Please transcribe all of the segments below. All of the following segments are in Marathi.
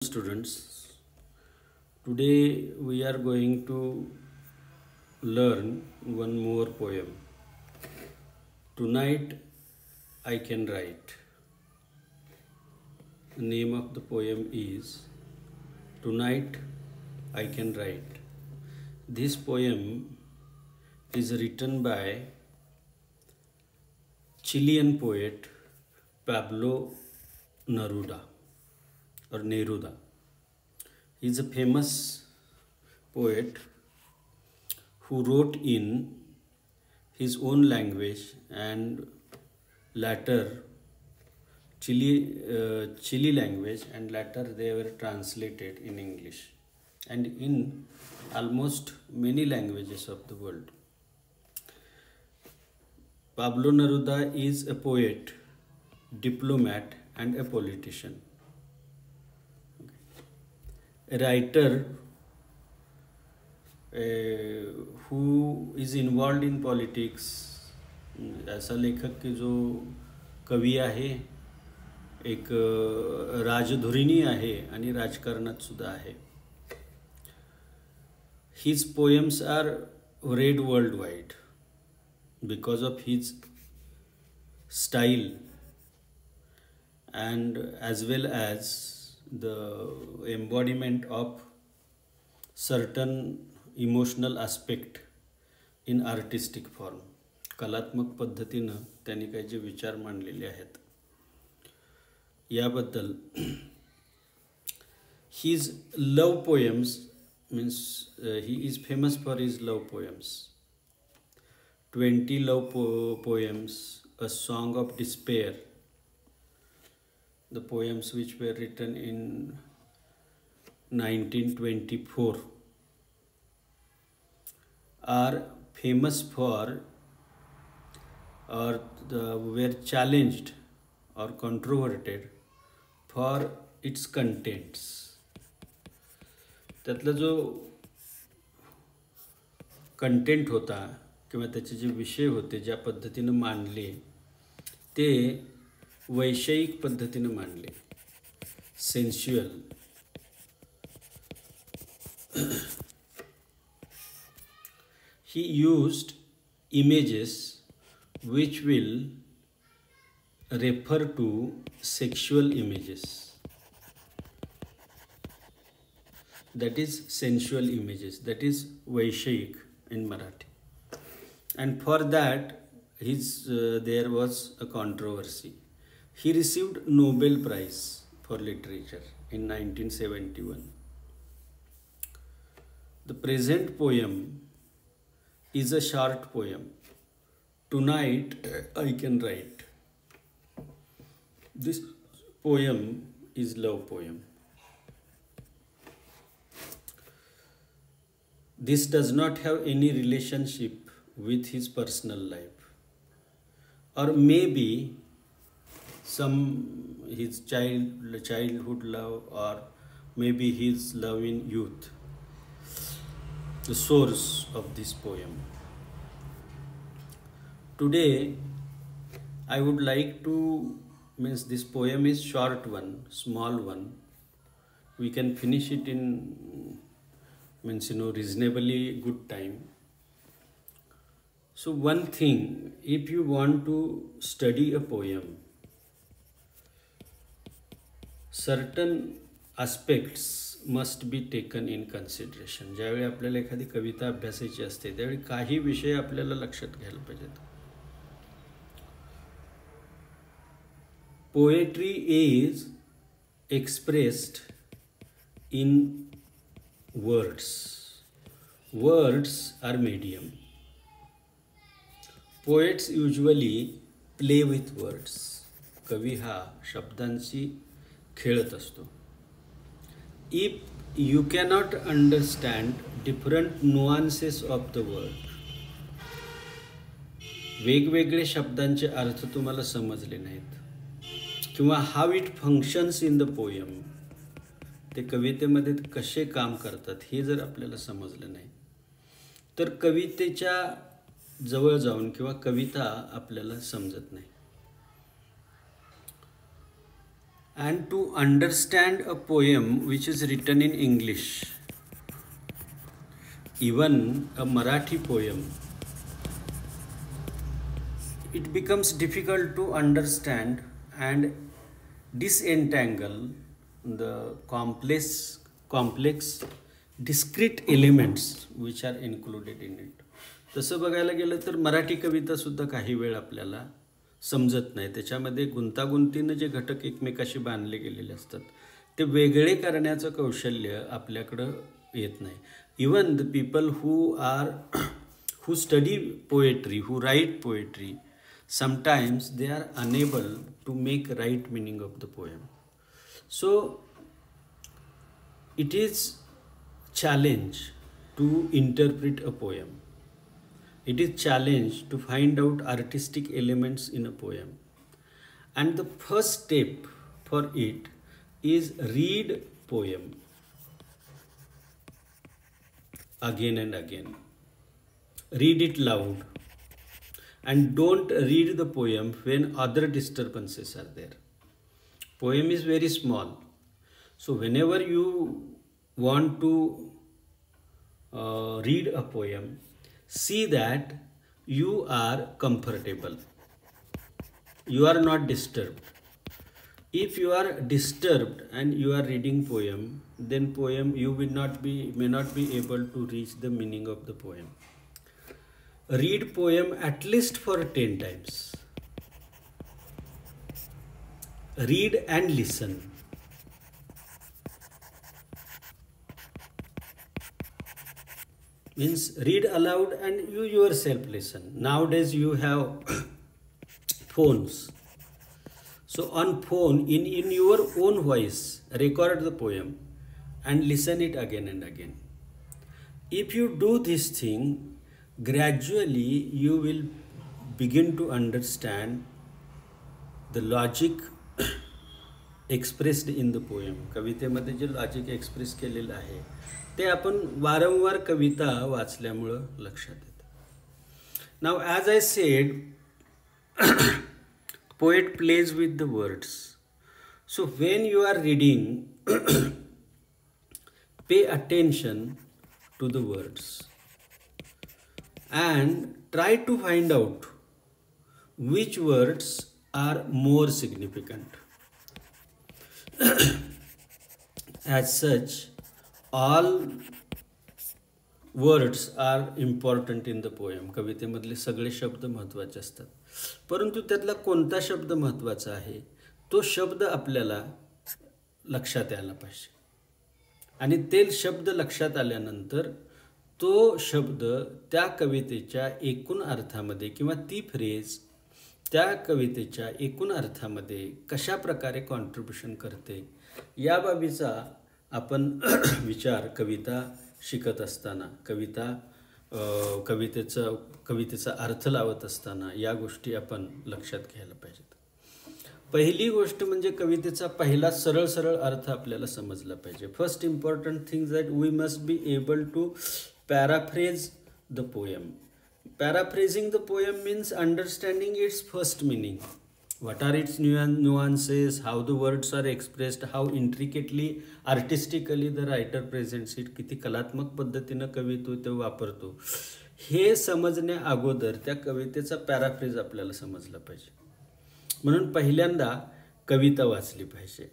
Students, today we are going to learn one more poem. Tonight I Can Write. The name of the poem is Tonight I Can Write. This poem is written by Chilean poet Pablo Neruda or Neruda. He is a famous poet who wrote in his own language and later Chile language, and later they were translated in English and in almost many languages of the world. Pablo Neruda is a poet, diplomat and a politician. A writer who is involved in politics. ऐसा लेखक की जो कवी आहे, एक राजधुरिणी आहे आणि राजकारणात सुद्धा आहे. His poems are read worldwide because of his style and as well as the embodiment of certain emotional aspect in artistic form. कलात्मक पद्धतीनं त्यांनी काही जे विचार मांडलेले आहेत याबद्दल. His love poems means he is famous for his love poems. 20 love poems, a song of despair. The poems which were written in 1924 are famous for or were challenged or controverted for its contents. त्यातला जो कंटेंट होता किंवा त्याचे जे विषय होते ज्या पद्धतीने मांडले ते वैषयिक पद्धतीने मांडले, सेन्शुअल. He used images which will refer to sexual images, that is sensual images, that is vaishayik in Marathi, and for that there was a controversy. He received Nobel Prize for Literature in 1971. The present poem is a short poem, Tonight I Can Write. This poem is love poem. This does not have any relationship with his personal life, or maybe his childhood love, or maybe his love in youth. The source of this poem. Today I would like to, means this poem is short one, small one. We can finish it in reasonably good time. So one thing, if you want to study a poem, certain aspects must be taken in consideration. ज्यावेळी आपल्याला एखादी कविता अभ्यासायची असते त्यावेळी काही विषय आपल्याला लक्षात घ्यायला पाहिजेत. Poetry is expressed in words. Words are medium. Poets usually play with words. कवी हा शब्दांशी खेळत असतो. If you cannot understand different nuances of the word, वेगवेगळे शब्दांचे अर्थ तुम्हाला समजले नाहीत किंवा how it functions in the poem, ते कवितेमध्ये कसे काम करतात हे जर आपल्याला समजलं नाही तर कवितेच्या जवळ जाऊन किंवा कविता आपल्याला समजत नाही. And to understand a poem which is written in English, even a Marathi poem, it becomes difficult to understand and disentangle the complex discrete elements which are included in it. तसं बघायला गेलं तर मराठी कविता सुद्धा काही वेळ आपल्याला समजत नाही. त्याच्यामध्ये गुंतागुंतीने जे घटक एकमेकाशी बांधले गेलेले असतात ते वेगळे करण्याचं कौशल्य आपल्याकडं येत नाही. Even the people who study poetry, who write poetry, sometimes they are unable to make right meaning of the poem. So it is challenge to interpret a poem. It is challenge to find out artistic elements in a poem. And the first step for it is read poem again and again. Read it loud. And don't read the poem when other disturbances are there. Poem is very small. So whenever you want to read a poem, see that you are comfortable. You are not disturbed. If you are disturbed and you are reading poem, then you may not be able to reach the meaning of the poem. Read poem at least for 10 times. Read and listen. Means read aloud and you yourself listen. Nowadays you have phones. So on phone, in your own voice, record the poem and listen it again and again. If you do this thing, gradually you will begin to understand the logic expressed in the poem. कवितेमध्ये जे लॉजिक एक्सप्रेस केलेलं आहे ते आपण वारंवार कविता वाचल्यामुळं लक्षात येतं. Now as I said, poet plays with the words. So when you are reading, pay attention to the words and try to find out which words are more significant. As such, all words are important in the poem. कवितेमधले सगळे शब्द महत्त्वाचे असतात, परंतु त्यातला कोणता शब्द महत्त्वाचा आहे तो शब्द आपल्याला लक्षात यायला पाहिजे. आणि ते शब्द लक्षात आल्यानंतर तो शब्द त्या कवितेच्या एकूण अर्थामध्ये किंवा ती फ्रेज त्या कवितेच्या एकूण अर्थामध्ये कशा प्रकारे कॉन्ट्रिब्यूशन करते या बाबीचा आपण विचार कविता शिकत असताना, कवितेचा अर्थ लावत असताना या गोष्टी आपण लक्षात घ्यायला पाहिजेत. पहिली गोष्ट म्हणजे कवितेचा पहिला सरळ अर्थ आपल्याला समजला पाहिजे. First important thing that we must be able to paraphrase the poem. Paraphrasing the poem means understanding its first meaning. What are its nuances, how the words are expressed, how intricately, artistically the writer presents it, किती कलात्मक पद्धतीनं कवी तो वापरतो, हे समजण्या अगोदर त्या कवितेचा पॅराफ्रेज आपल्याला समजला पाहिजे. म्हणून पहिल्यांदा कविता वाचली पाहिजे.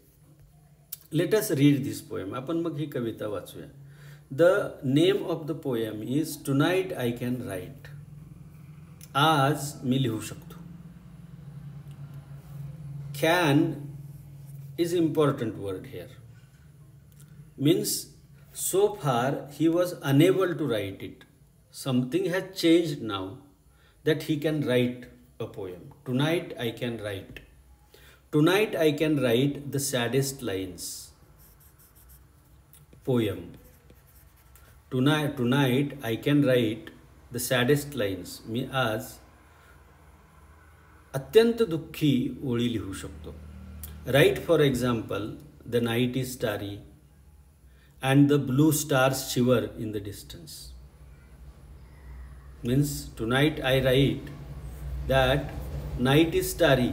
Let us read this poem. आपण मग ही कविता वाचूया. The name of the poem is tonight I can write. आज मी लिहू शकतो. Can is important word here. Means so far he was unable to write it. Something has changed now that he can write a poem. Tonight I can write. Tonight I can write the saddest lines. Poem. Tonight I can write the saddest lines. मी आज अत्यंत दुःखी ओळी लिहू शकतो. Write for example, the night is starry and the blue stars shiver in the distance. Means tonight I write that night is starry.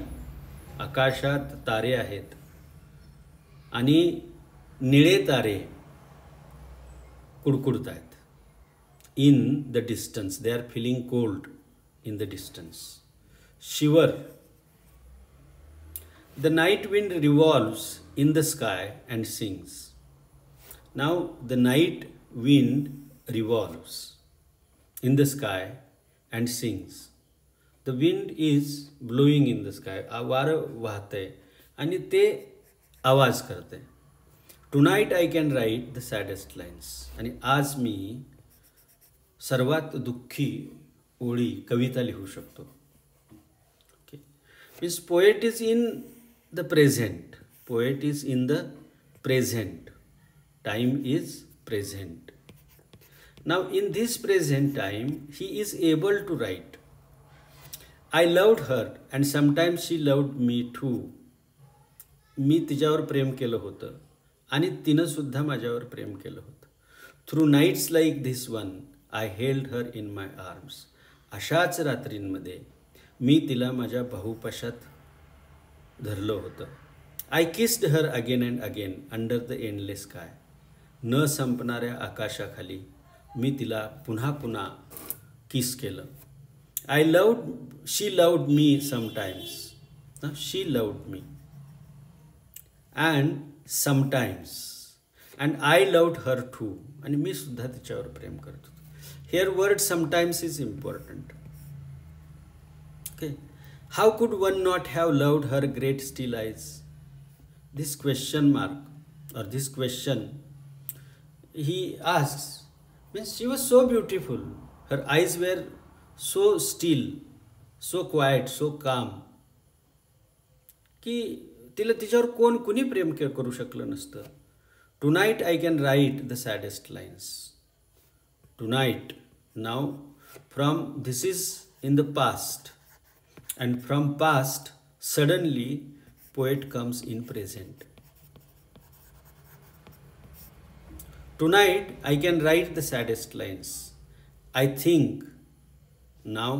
आकाशात तारे आहेत आणि निळे तारे कुडकुडत आहेत. In the distance, they are feeling cold in the distance. Shiver. The night wind revolves in the sky and sings. Now the night wind revolves in the sky and sings. The wind is blowing in the sky. वारं वाहतंय आणि ते आवाज करते. Tonight I can write the saddest lines. आणि आज मी सर्वात दुःखी ओळी कविता लिहू शकतो. Okay, means poet is in the present. Poet is in the present. Time is present. Now in this present time he is able to write. I loved her and sometimes she loved me too. मी तिच्यावर प्रेम केलं होतं आणि तिनं सुद्धा माझ्यावर प्रेम केलं होतं. Through nights like this one I held her in my arms. अशाच रात्रींमध्ये मी तिला माझ्या बाहुपाशात धरलं होतं. I kissed her again and again under the endless sky. न संपणाऱ्या आकाशाखाली मी तिला पुन्हा पुन्हा किस केलं. I loved, she loved me sometimes. She loved me and sometimes and I loved her too. आणि मी सुद्धा तिच्यावर प्रेम करत होतो. Here word sometimes is important. Okay. How could one not have loved her great still eyes? This question mark or this question he asks means she was so beautiful. Her eyes were so still, so quiet, so calm. की तिला तिच्यावर कुणी प्रेम करू शकलं नसतं. Tonight I can write the saddest lines. Tonight. Now from this is in the past and from past suddenly poet comes in present. Tonight I can write the saddest lines. I think, now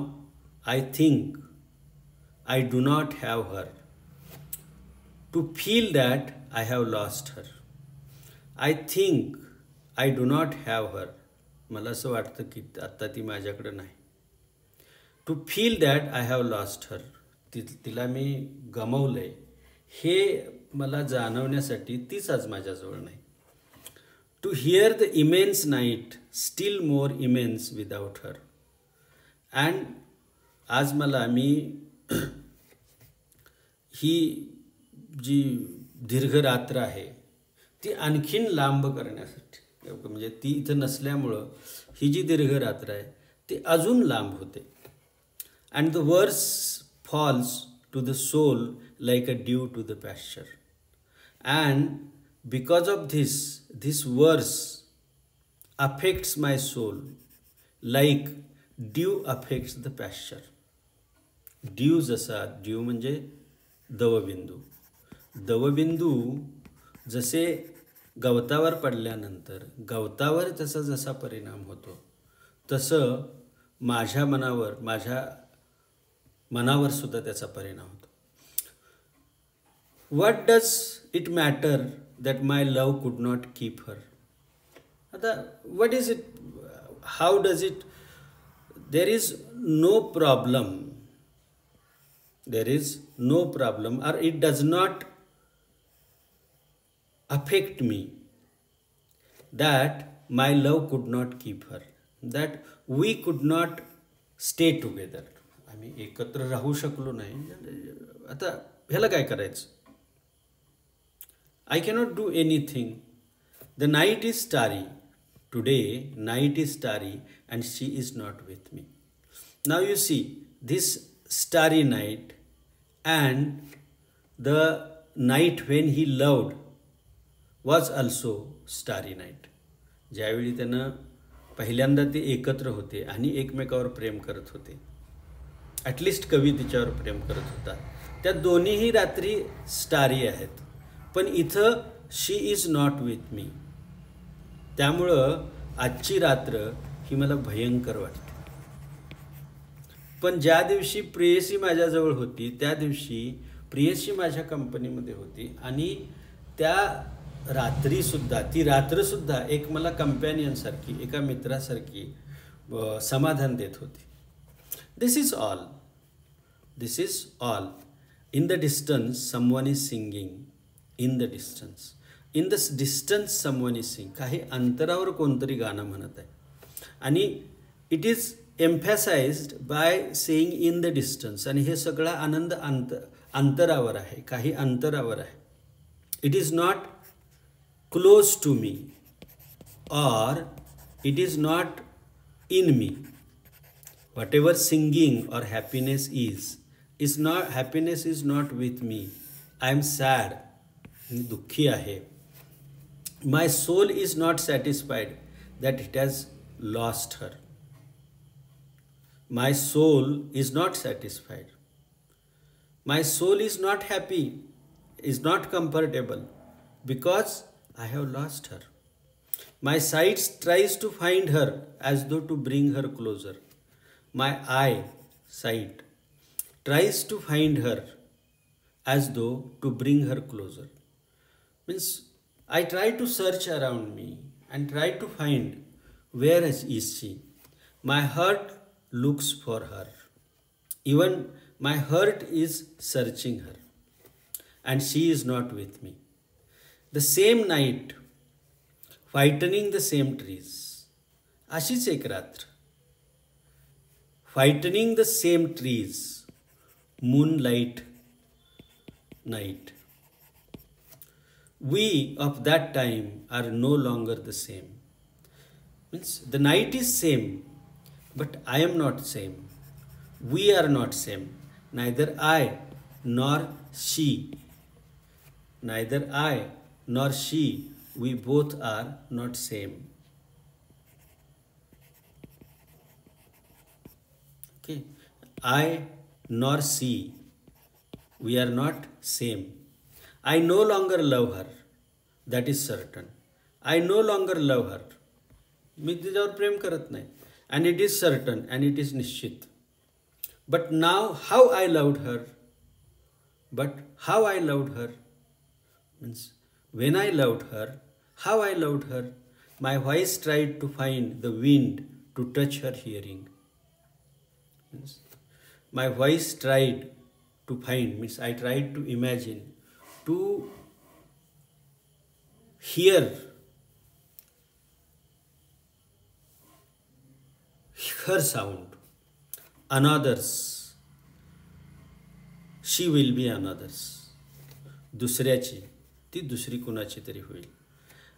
I think I do not have her. To feel that I have lost her. I think I do not have her. मला असं वाटतं की आत्ता ती माझ्याकडं नाही. To feel that I have lost her. तिला मी गमावलंय हे मला जाणवण्यासाठी तीच आज माझ्याजवळ नाही. To hear the immense night still more immense without her. And आज मला मी ही जी दीर्घ रात्र आहे ती आणखीन लांब करण्यासाठी, म्हणजे ती इथं नसल्यामुळं ही जी दीर्घ रात्र आहे ती अजून लांब होते. And the verse falls to the soul like a dew to the pasture. And because of this verse affects my soul like dew affects the pasture. Dew जसा, ड्यू म्हणजे दवबिंदू. दवबिंदू जसे गवतावर पडल्यानंतर गवतावर त्याचा जसा परिणाम होतो तसं माझ्या मनावर सुद्धा त्याचा परिणाम होतो. What does it matter that my love could not keep her. आता what is it, how does it, there is no problem, there is no problem or it does not affect me that my love could not keep her, that we could not stay together. आम्ही एकत्र राहू शकलो नाही. आता ह्याला काय करायचं? I cannot do anything. The night is starry. Today night is starry and she is not with me. Now you see this starry night and the night when he loved was also starry night. ज्यावेळी त्यानं पहिल्यांदा ते एकत्र होते आणि एकमेकावर प्रेम करत होते, ॲटलिस्ट कवी तिच्यावर प्रेम करत होता, त्या दोन्हीही रात्री स्टारी आहेत. पण इथं शी इज नॉट विथ मी. त्यामुळं आजची रात्र ही मला भयंकर वाटते. पण ज्या दिवशी प्रेयसी माझ्याजवळ होती त्या दिवशी प्रेयसी माझ्या कंपनीमध्ये होती आणि त्या रात्रीसुद्धा, ती रात्रसुद्धा एक मला कंपॅनियनसारखी, एका मित्रासारखी समाधान देत होती. This is all. This is all. In the distance, someone is singing. In the distance. In the distance, someone is singing. काही अंतरावर कोणतरी गाणं म्हणत आहे. आणि it is emphasized by saying in the distance. आणि हे सगळा आनंद अंतरावर आहे, काही अंतरावर आहे. It is not close to me or it is not in me. Whatever singing or happiness is not, happiness is not with me. I am sad. दुःखी आहे. My soul is not satisfied that it has lost her. My soul is not satisfied. My soul is not happy, is not comfortable because I have lost her. My sight tries to find her as though to bring her closer. My eye, sight, tries to find her as though to bring her closer. Means I try to search around me and try to find where is she. My heart looks for her. Even my heart is searching her and she is not with me. The same night, whitening the same trees. अशीच एक रात्र. Whitening the same trees. Moonlight night. We of that time are no longer the same. Means the night is same, but I am not same. We are not same. Neither I nor she. Neither I nor she. We both are not same. Okay. I nor she, we are not same. I no longer love her, that is certain. I no longer love her. मी तिच्यावर प्रेम करत नाही. And it is certain and it is निश्चित. But now how I loved her, means when I loved her, how I loved her, my voice tried to find the wind to touch her hearing. Means my voice tried to find, means I tried to imagine, to hear her sound. Another's. She will be another's. दुसऱ्याची, ती दुसरी कुणाची तरी होईल.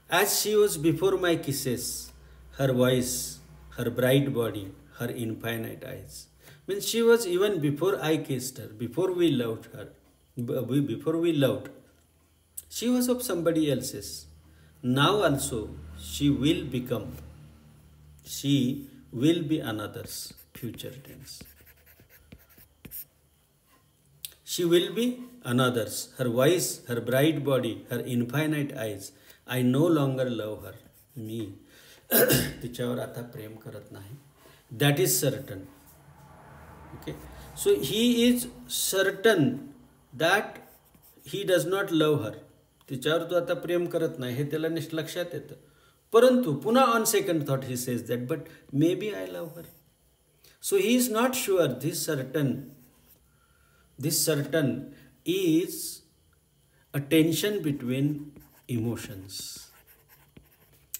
As she was before my kisses, her voice, her bright body, her infinite eyes. Means she was even before I kissed her, before we loved her, before we loved, she was of somebody else's. Now also she will be another's, future tense. She will be another's. Her voice, her bright body, her infinite eyes. I no longer love her. मी तिच्यावर आता प्रेम करत नाही. That is certain. Okay. So he is certain that he does not love her. तिच्यावर तो आता प्रेम करत नाही हे त्याला लक्षात येतं. परंतु पुन्हा on second thought he says that, but maybe I love her. So he is not sure. This certain is a tension between emotions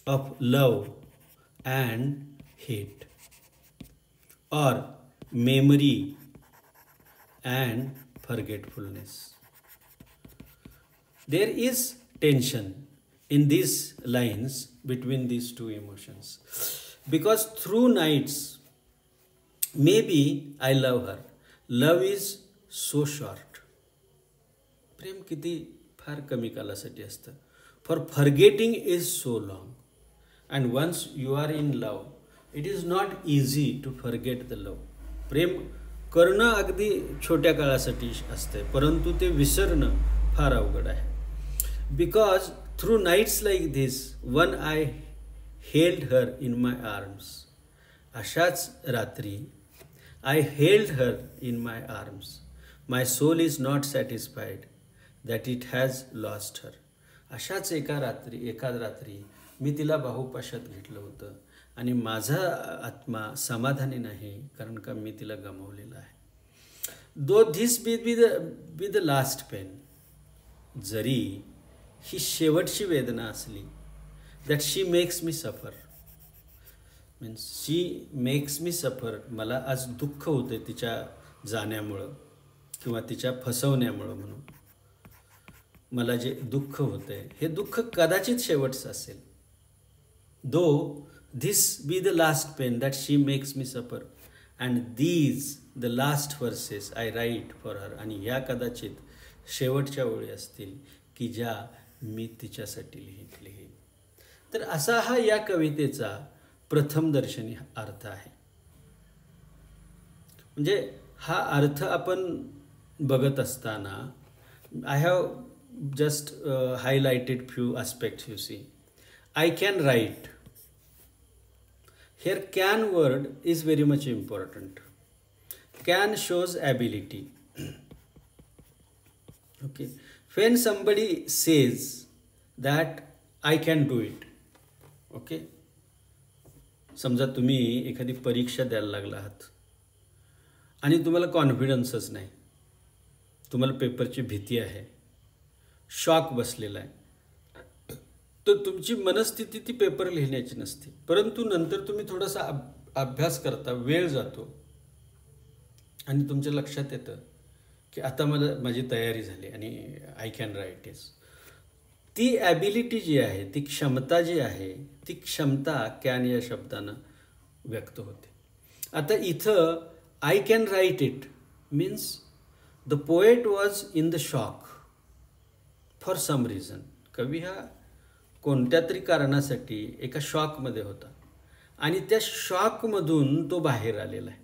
of love and hate, or memory and forgetfulness. There is tension in these lines between these two emotions. Because through nights, maybe I love her. Love is so short. प्रेम किती फार कमी कालासाठी असतं. For forgetting is so long. And once you are in love, it is not easy to forget the love. प्रेम करणं अगदी छोट्या काळासाठी असते, परंतु ते विसरणं फार अवघड आहे. Because through nights like this, one I held her in my arms. अशाच रात्री I held her in my arms. My soul is not satisfied that it has lost her. अशाच एका रात्री मी तिला बाहुपाशात घेतलं होतं आणि माझा आत्मा समाधानी नाही, कारण का मी तिला गमावलेलं आहे. Though this be the last pain, जरी ही शेवटची वेदना असली, दॅट शी मेक्स मी सफर, मीन्स शी मेक्स मी सफर, मला आज दुःख होते तिच्या जाण्यामुळं किंवा तिच्या फसवण्यामुळं. म्हणून मला जे दुःख होते हे दुःख कदाचित शेवटचं असेल. Though this be the last pain that she makes me suffer and these the last verses I write for her, आणि ह्या कदाचित शेवटच्या ओळी असतील की ज्या मी तिच्यासाठी लिहीन. तर असा हा या कवितेचा प्रथमदर्शनी अर्थ आहे. म्हणजे हा अर्थ आपण बघत असताना I have just highlighted few aspects. You see, I can write. Here can word is very much important. Can shows ability. Okay, when somebody says that I can do it, okay, समजा तुम्ही एखादी परीक्षा द्यायला लागला आहात आणि तुम्हाला कॉन्फिडन्सच नाही, तुम्हाला पेपरची भीती आहे, शॉक बसलेला आहे, तर तुमची मनस्थिती ती पेपर लिहिण्याची नसते. परंतु नंतर तुम्ही थोडासा अभ्यास करता, वेळ जातो आणि तुमच्या लक्षात येतं की आता माझी तयारी झाली आणि आय कॅन राईट इट. ती ॲबिलिटी जी आहे, ती क्षमता जी आहे, ती क्षमता कॅन या शब्दानं व्यक्त होते. आता इथं I can write it means the poet was in the shock for some reason. कवी हा कोणत्या तरी कारणासाठी एका शॉकमध्ये होता आणि त्या शॉकमधून तो बाहेर आलेला आहे.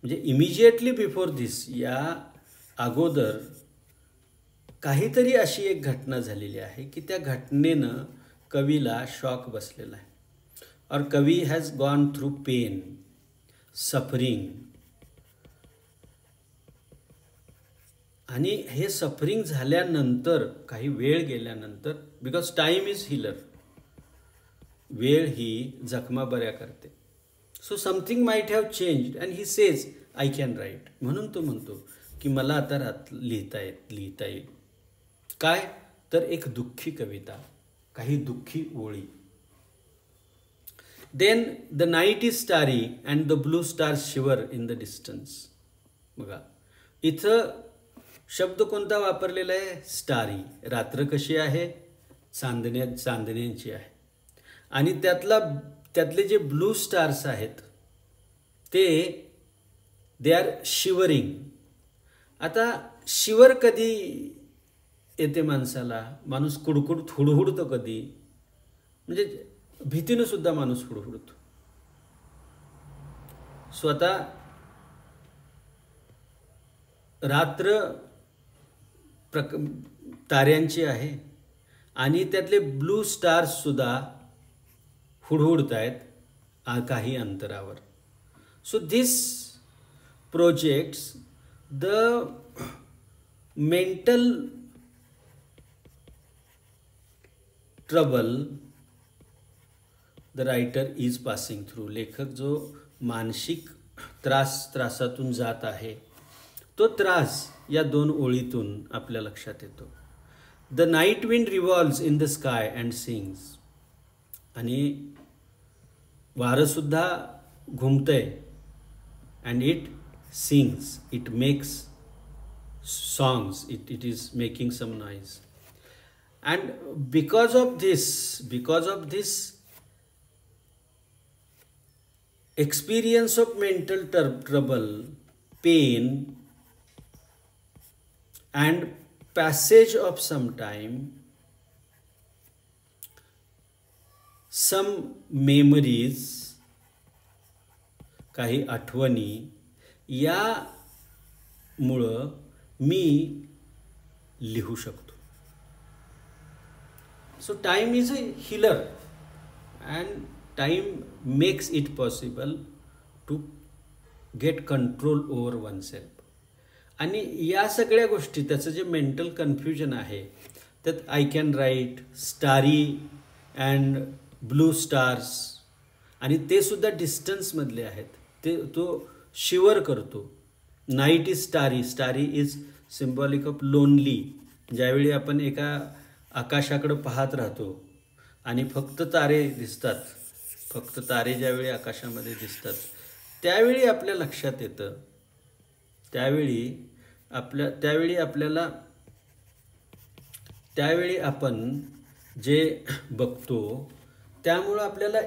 म्हणजे इमिजिएटली बिफोर धिस, या अगोदर काहीतरी अशी एक घटना झालेली आहे की त्या घटनेनं कवीला शॉक बसलेला आहे. और कवी has gone through pain, suffering, आणि हे सफरिंग झाल्यानंतर काही वेळ गेल्यानंतर, बिकॉज टाईम इज हिलर, वेळ ही जखमा बऱ्या करते. So something might have changed and he says I can right. म्हणून तो म्हणतो की मला आता लिहिता येईल. काय तर एक दुःखी कविता, काही दुःखी ओळी. Then the night is starry and the blue stars shiver in the distance. बघा इथं शब्द कोणता वापरलेला आहे? स्टारी. रात्र कशी आहे? चांदण्यांची आहे. आणि त्यातले जे ब्लू स्टार्स आहेत दे आर शिवरिंग. आता शिवर कधी येते माणसाला? माणूस हुडहुडतो कधी? म्हणजे भीतीनं सुद्धा माणूस हुडहुडतो. स्वतः रात्र ताऱ्यांची आहे आणि त्यातले ब्लू स्टार्स सुद्धा हुडहुडत आहेत काही अंतरावर. So this projects the mental trouble the writer is passing through. लेखक जो मानसिक त्रासातून जात आहे तो त्रास या दोन ओळीतून आपल्या लक्षात येतो. The night wind revolves in the sky and sings. आणि वारंसुद्धा घुमतंय and it sings, it makes songs, it is making some noise. And because of this experience of mental trouble, pain and passage of some time, some memories, काही आठवणी, या मुळे मी लिहू शकतो. So time is a healer and time makes it possible to get control over oneself. आणि या सगळ्या गोष्टी, त्याचं जे मेंटल कन्फ्युजन आहे त्यात I can right starry and blue stars, आणि ते सुद्धा डिस्टन्समधले आहेत. ते तो शिवर करतो. Night is starry, starry is symbolic of lonely. ज्यावेळी आपण एका आकाशाकडे पाहत राहतो आणि फक्त तारे दिसतात, फक्त तारे ज्यावेळी आकाशामध्ये दिसतात, त्यावेळी आपल्या लक्षात येतं, त्यावेळी आपण जे बघतो त्यामुळं आपल्याला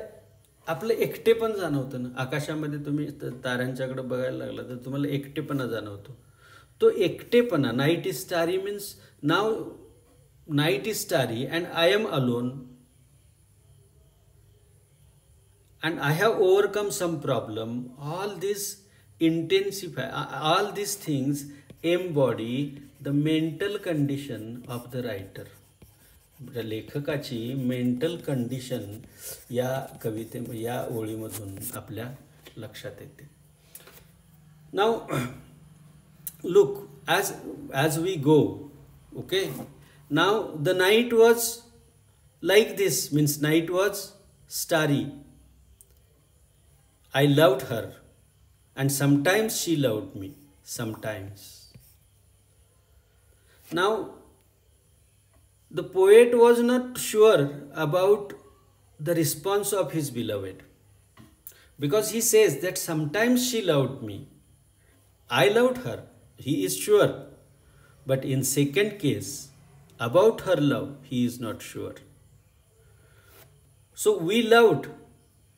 आपलं एकटेपण जाणवतं ना. आकाशामध्ये तुम्ही ताऱ्यांच्याकडे बघायला लागला तर तुम्हाला एकटेपणा जाणवतो. तो एकटेपणा, night is starry means now night is starry and I am alone and I have overcome some problem. All these all these things embody the mental condition of the writer. लेखकाची मेंटल कंडिशन या या ओळीमधून आपल्या लक्षात येते. Now look, as we go, okay, now the night was like this, means night was starry. I loved her, and sometimes she loved me, sometimes. Now, the poet was not sure about the response of his beloved, because he says that sometimes she loved me, I loved her, he is sure, but in second case, about her love, he is not sure. So we loved,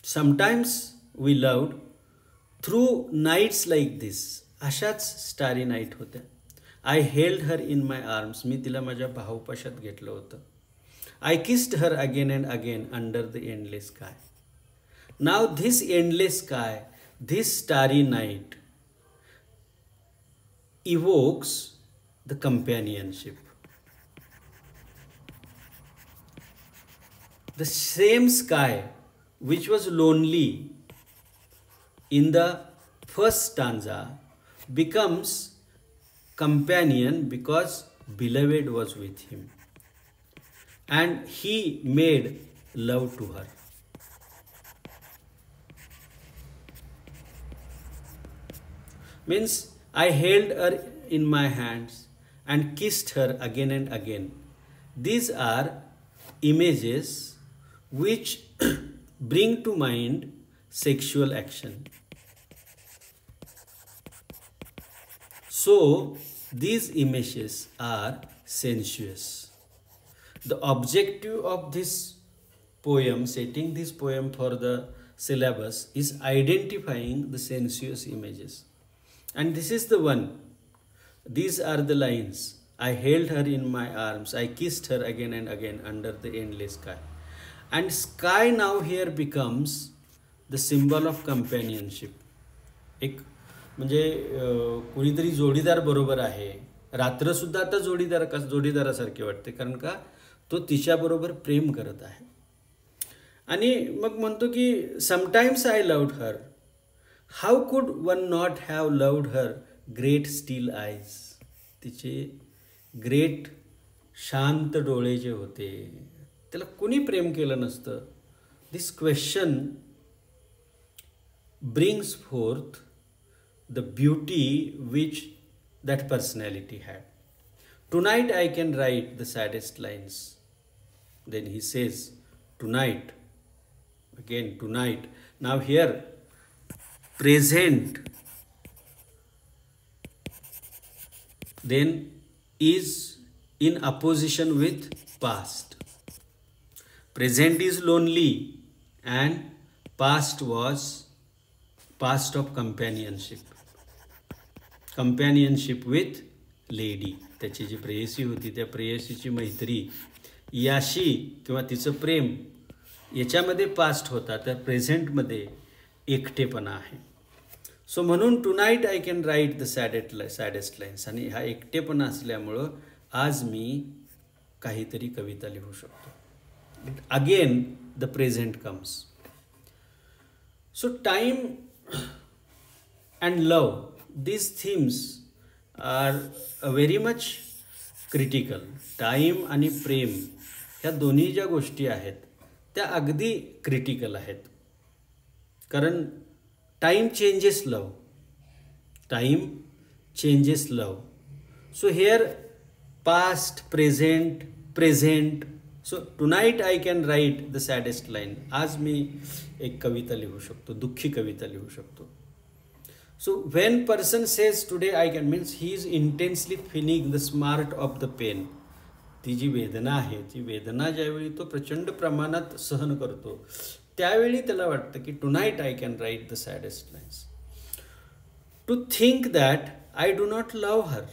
sometimes we loved through nights like this. अशाच स्टारी नाईट होत्या. I held her in my arms. मी तिला माझ्या बाहुपाशात घेतलं होतं. I kissed her again and again under the endless sky. Now this endless sky, this starry night evokes the companionship. The same sky which was lonely in the first stanza becomes companion because beloved was with him and he made love to her. Means I held her in my hands and kissed her again and again. These are images which bring to mind sexual action. So these images are sensuous. The objective of this poem, setting this poem for the syllabus, is identifying the sensuous images. And this is the one. These are the lines. I held her in my arms. I kissed her again and again under the endless sky. And sky now here becomes the symbol of companionship. एक म्हणजे कोणीतरी जोडीदार बरोबर आहे. रात्रसुद्धा आता जोडीदारासारखे वाटते, कारण का तो तिच्याबरोबर प्रेम करत आहे. आणि मग म्हणतो की sometimes I loved her. How could one not have loved her great still eyes. तिचे ग्रेट शांत डोळे जे होते त्याला कोणी प्रेम केलं नसतं. This question brings forth the beauty which that personality had. Tonight I can write the saddest lines. Then he says, tonight, again tonight. Now here, present then is in opposition with past. Present is lonely and past was past of companionship. Companionship with lady. त्याची जी प्रेयसी होती त्या प्रेयसीची मैत्री याशी किंवा तिचं प्रेम याच्यामध्ये पास्ट होता, तर प्रेझेंटमध्ये एकटेपणा आहे. सो म्हणून tonight I can write the saddest lines. आणि हा एकटेपणा असल्यामुळं आज मी काहीतरी कविता लिहू शकतो. Again the present comes. So time and love, these themes are very much critical. Time आणि प्रेम ह्या दोन्ही ज्या गोष्टी आहेत त्या अगदी क्रिटिकल आहेत. कारण time changes love. Time changes love. So here past, present. So tonight I can write the saddest line. आज मी एक कविता लिहू शकतो, दुःखी कविता लिहू शकतो. So when person says today I can, means he is intensely feeling the smart of the pain. ती जी वेदना आहे, ती वेदना ज्यावेळी तो प्रचंड प्रमाणात सहन करतो त्यावेळी त्याला वाटतं की tonight I can write the saddest lines. To think that I do not love her,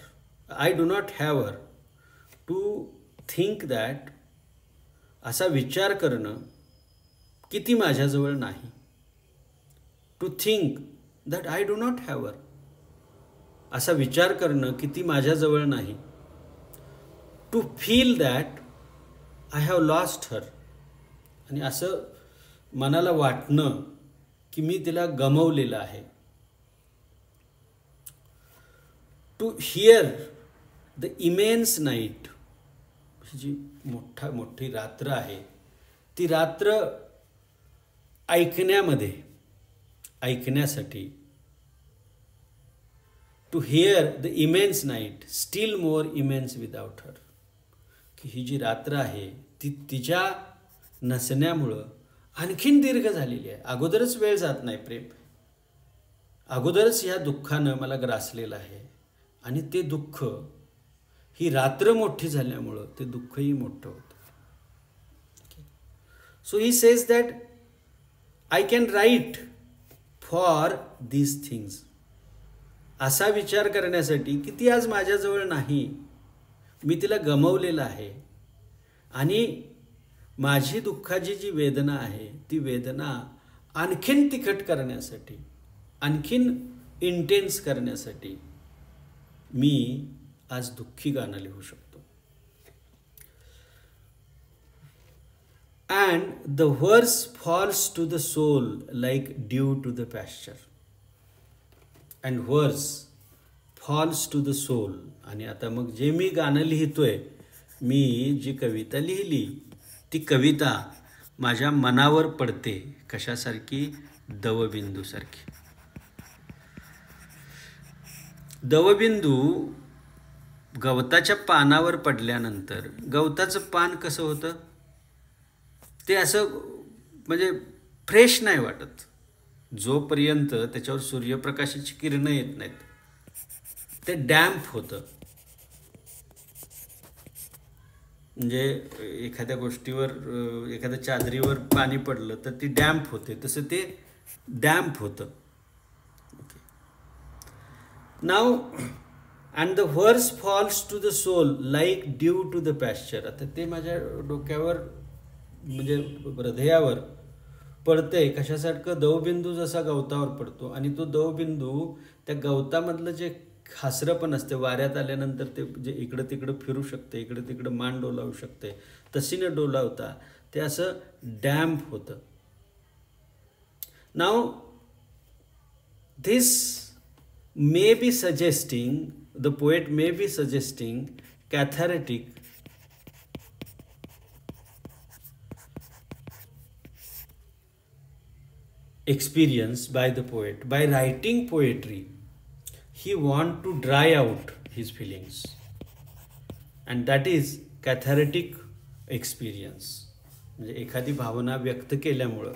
I do not have her. To think that, असा विचार करणं की ती माझ्याजवळ नाही. To think that I do not have her. असा विचार करणं की ती माझ्याजवळ नाही. To feel that I have lost her. आणि असं मनाला वाटणं की मी तिला गमावलेलं आहे. To hear the immense night. जी मोठी रात्र आहे ती रात्र ऐकण्यासाठी. To hear the immense night still more immense without her. की ही जी रात्र आहे ती तिच्या नसण्यामुळं आणखीन दीर्घ झालेली आहे. अगोदरच वेळ जात नाही प्रेम, अगोदरच ह्या दुःखानं मला ग्रासलेलं आहे आणि ते दुःख ही रात्र मोठी झाल्यामुळं ते दुःखही मोठं होतं. So he says that I can right for these things. असा विचार करण्यासाठी की ती आज माझ्याजवळ नाही, मी तिला गमावलेलं आहे आणि माझी दुःखाची जी वेदना आहे ती वेदना आणखीन तिखट करण्यासाठी, आणखीन इंटेन्स करण्यासाठी मी आज दुःखी गाणं लिहू शकतो. And the verse falls to the soul like dew to the pasture. And verse falls to the soul. आणि आता मग जे मी गाणं लिहितोय, मी जी कविता लिहिली ती कविता माझ्या मनावर पडते. कशासारखी? दवबिंदूसारखी. दवबिंदू गवताच्या पानावर पडल्यानंतर गवताचं पान कसं होतं? ते असं म्हणजे फ्रेश नाही वाटत जोपर्यंत त्याच्यावर सूर्यप्रकाशाची किरणं येत नाहीत. ते डॅम्प होतं. म्हणजे एखाद्या गोष्टीवर, एखाद्या चादरीवर पाणी पडलं तर ती डॅम्प होते, तसं ते डॅम्प होतं. Now and the verse falls to the soul like dew to the pasture. आता ते माझ्या डोक्यावर म्हणजे हृदयावर पडते कशासारखं? दवबिंदू जसा गवतावर पडतो आणि तो दवबिंदू त्या गवतामधलं जे खासरं पण असते वाऱ्यात आल्यानंतर ते जे इकडं तिकडं फिरू शकते, इकडं तिकडं मान डोलावू शकते, तशी न डोलावता ते असं डॅम्प होतं. Now this may be suggesting, the poet may be suggesting cathartic experience by the poet. By writing poetry, he want to dry out his feelings, and that is cathartic experience. म्हणजे एखादी भावना व्यक्त केल्यामुळं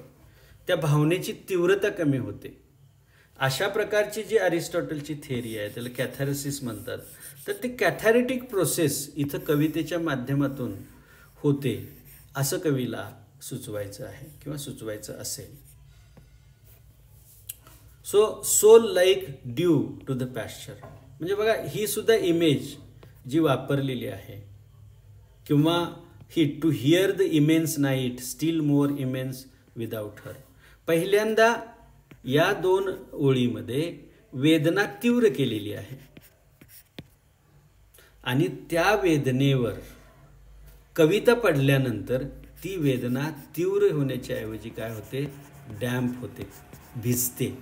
त्या भावनेची तीव्रता कमी होते. अशा प्रकारची जी अरिस्टॉटलची थिअरी आहे त्याला कॅथॅरसिस म्हणतात. तर ती कॅथॅरेटिक प्रोसेस इथं कवितेच्या माध्यमातून होते असं कवीला सुचवायचं आहे किंवा सुचवायचं असेल. So soul like dew to the pasture. म्हणजे बघा ही सुद्धा इमेज जी वापरलेली आहे. किंवा ही to hear the immense night still more immense without her. पहिल्यांदा या दोन ओळीमध्ये वेदना तीव्र केलेली आहे आणि त्या वेदनेवर कविता पडल्यानंतर ती वेदना तीव्र होण्याच्या ऐवजी काय होते? डॅम्प होते, भिजते.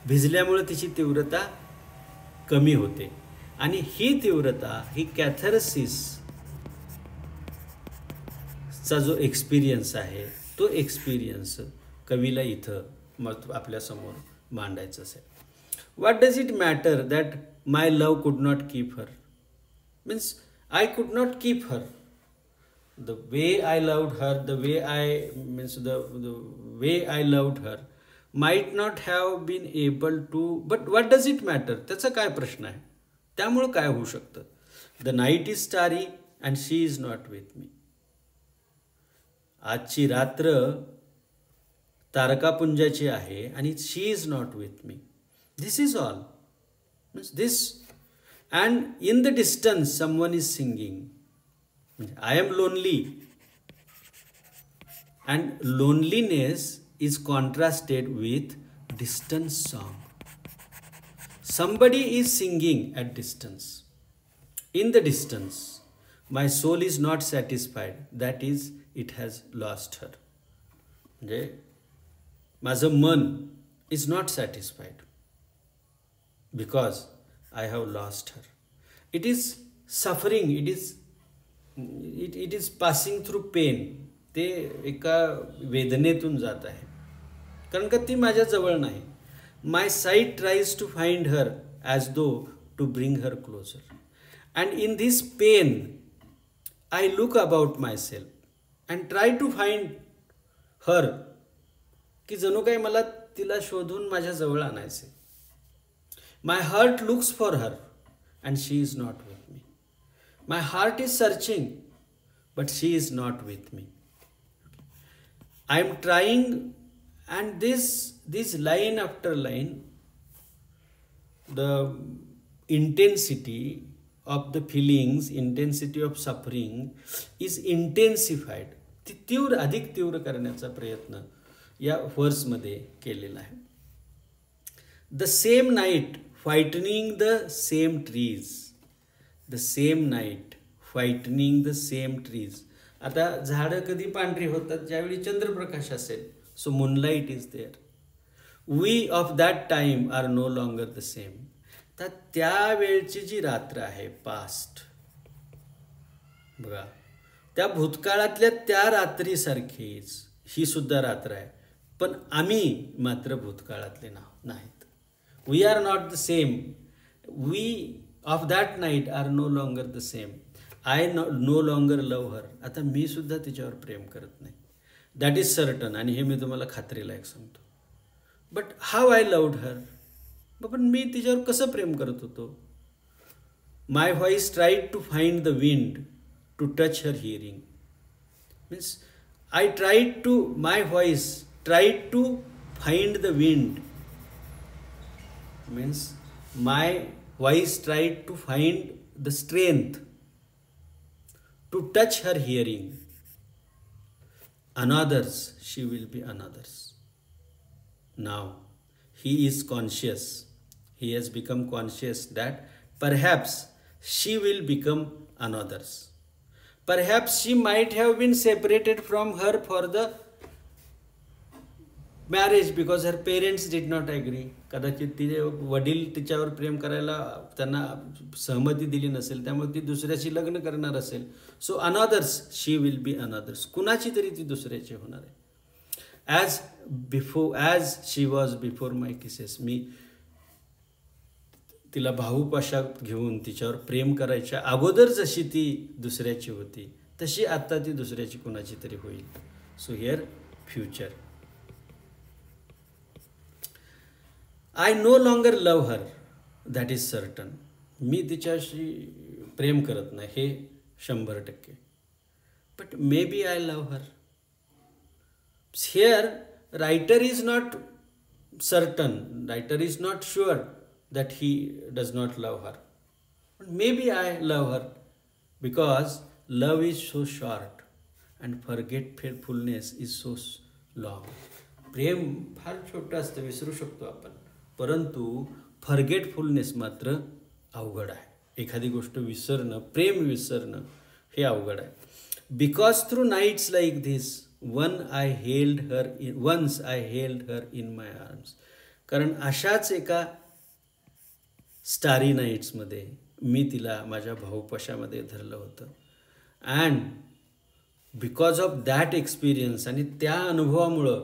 भिजल्यामुळे तिची तीव्रता कमी होते आणि ही तीव्रता, ही कॅथारसिस चा जो एक्सपिरियन्स आहे, तो एक्सपिरियन्स कवीला इथं मग आपल्यासमोर मांडायचं असेल. What does it matter that my love could not keep her? Means I could not keep her. The way I loved her, the way I loved her might not have been able to, but what does it matter? त्याचा काय प्रश्न आहे? त्यामुळं काय होऊ शकतं? The night is starry and she is not with me. आजची रात्र तारकापुंजाची आहे आणि she is not with me. This is all. This, and in the distance someone is singing. I am lonely, and loneliness is contrasted with distance song. Somebody is singing at distance. In the distance, my soul is not satisfied. That is, it has lost her. म्हणजे माझं मन is not satisfied because I have lost her. It is suffering. It is passing through pain. ते एका वेदनेतून जात आहे, कारण का ती माझ्या जवळ नाही. My sight tries to find her as though to bring her closer. And in this pain, I look about myself and try to find her. की जणू काही मला तिला शोधून माझ्या जवळ आणायचे. My heart looks for her and she is not with me. My heart is searching, but she is not with me. I am trying, and this line after line, the intensity of the feelings, intensity of suffering is intensified. ती तीव्र, अधिक तीव्र करण्याचा प्रयत्न या वर्समध्ये केलेला आहे. The same night whitening the same trees. The same night whitening the same trees. आता झाडं कधी पांढरी होतात? ज्यावेळी चंद्रप्रकाश असेल. So moonlight is there. We of that time are no longer the same. तर त्यावेळची जी रात्र आहे, पास्ट, बघा, त्या भूतकाळातल्या त्या रात्रीसारखीच ही सुद्धा रात्र आहे, पण आम्ही मात्र भूतकाळातले नाहीत. We are not the same. We of that night are no longer the same. I no longer love her. आता मी सुद्धा तिच्यावर प्रेम करत नाही. That is certain. आणि हे मी तुम्हाला खात्रीला एक सांगतो. But how I loved her. पण मी तिच्यावर कसं प्रेम करत होतो? My voice tried to find the wind to touch her hearing. Means my voice tried to find the wind. Means my voice tried to find the strength to touch her hearing. Another's, she will be another's. Now, he is conscious. He has become conscious that perhaps she will become another's. Perhaps she might have been separated from her for the marriage because her parents did not agree. कदाचित तिचे वडील तिच्यावर प्रेम करायला त्यांना सहमती दिली नसेल, त्यामुळे ती दुसऱ्याशी लग्न करणार असेल. So another's, she will be another's. कुणाची तरी ती दुसऱ्याची होणार आहे. As she was before my kisses. मी तिला भाऊपाशात घेऊन तिच्यावर प्रेम करायच्या अगोदर जशी ती दुसऱ्याची होती, तशी आता ती दुसऱ्याची कुणाची तरी होईल. So here future. I no longer love her. That is certain. मी तिच्याशी प्रेम करत नाही, हे 100%. But maybe I love her. Here, writer is not certain. Writer is not sure that he does not love her. But maybe I love her because love is so short and forgetfulness is so long. प्रेम फार छोटं असतं, विसरू शकतो आपण, परंतु फॉरगेटफुलनेस मात्र अवघड आहे. एखादी गोष्ट विसरणं, प्रेम विसरणं हे अवघड आहे. Because through nights like this ones I held her in my arms. कारण अशाच एका स्टारी नाईट्समध्ये, मी तिला माझ्या भाऊपाशामध्ये धरलं होतं. And because of that experience, आणि त्या अनुभवामुळं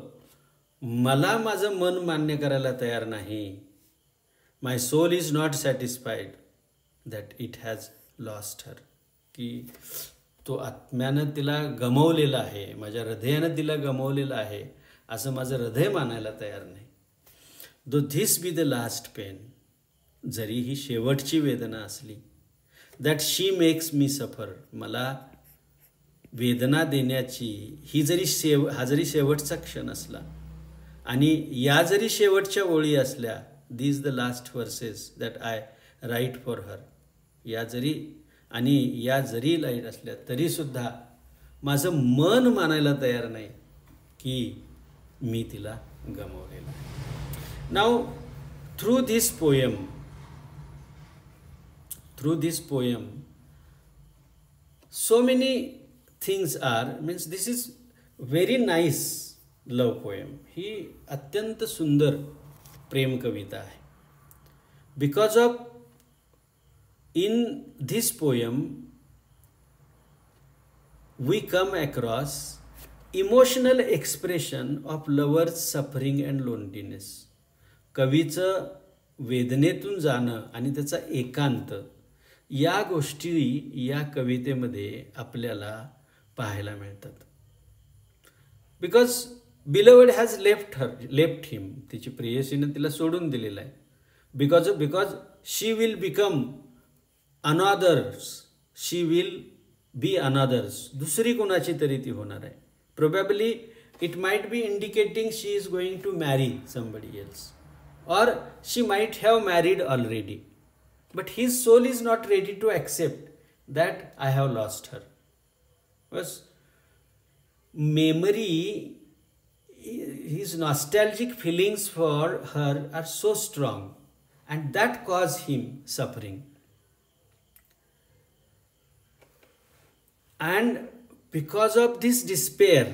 मला माझं मन मान्य करायला तयार नाही. My soul is not satisfied that it has lost her, की तो आत्म्यानं तिला गमावलेला आहे, माझ्या हृदयानं तिला गमावलेलं आहे असं माझं हृदय मानायला तयार नाही. Though this be the last pain, जरी ही शेवटची वेदना असली, दॅट शी मेक्स मी सफर, मला वेदना देण्याची हा जरी शेवटचा क्षण असला, आणि या जरी शेवटच्या ओळी असल्या, these the last verses that I write for her, या जरी लाईट असल्या तरीसुद्धा माझं मन मानायला तयार नाही की मी तिला गमावलेलं आहे. नाव through this poem so many things are, means this is very nice love poem. ही अत्यंत सुंदर प्रेम कविता आहे. Because of in this poem we come across emotional expression of lovers suffering and loneliness. कवीचं वेदनेतून जाणं आणि त्याचा एकांत, या गोष्टी या कवितेमध्ये आपल्याला पाहायला मिळतात. Because beloved has left him, तिची प्रेयसीने तिला सोडून दिलेलं आहे. Because she will become another's, she will be another's, दुसरी कोणाची तरी ती होणार आहे. Probably it might be indicating she is going to marry somebody else, or she might have married already, but his soul is not ready to accept that I have lost her. Because memory, his nostalgic feelings for her are so strong, and that cause him suffering. And because of this despair,